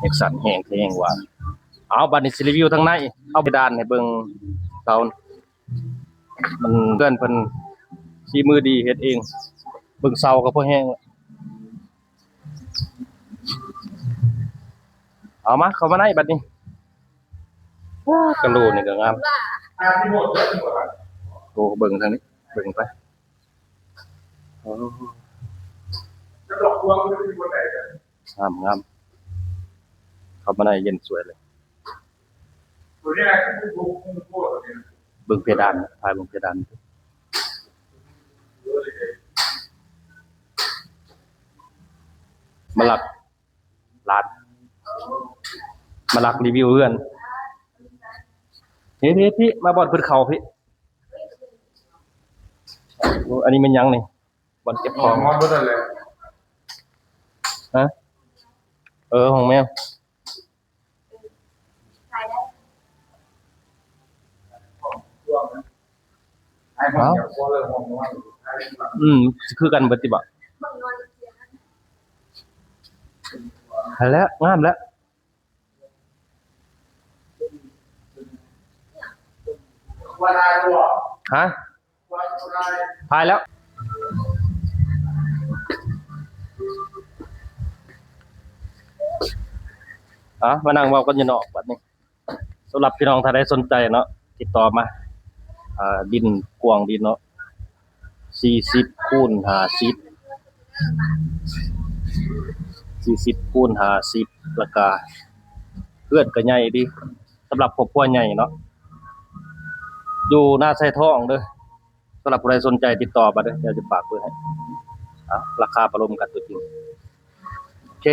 เอกสารแห้งแห้งว่าเอาบัดนี้สิรีวิวทางในเอาไปด้านให้เบิ่งเตามันเพื่อนเพิ่นฝีมือดีเฮ็ดเองเบิ่งเสาก็พอแห้งเอามาเข้ามาในบัดนี้กระโหลนี่ก็งามโอ้เบิ่งทางนี้เบิ่งไปโอ้งามงามเข้ามาในเย็นสวยเลยเบิ่งเพดานถ่ายเบิ่งเพดานมาหลักร้านมาหลักรีวิวเพื่อนเฮ้ยพี่มาบอดพื้นเขาพี่อันนี้มันยังนี่บอลเก็บของฮะของแมวคือกันปฏิบัติแล้วงามแล้วฮะพายแล้วมานั่งเว้ากันอยู่เนาะบัดนี้สำหรับพี่น้องถ้าได้สนใจเนาะติดต่อมาดินกว้างดินเนาะ40 คูณ 50 40 คูณ 50ราคาเพื่อนก็ใหญ่ดีสำหรับครอบครัวใหญ่เนาะอยู่หน้าไซทองเด้อสำหรับผู้ใดสนใจติดต่อมาเด้อเดี๋ยวจะฝากเบอร์ให้ราคาประโลมกันตัวจริงโอเค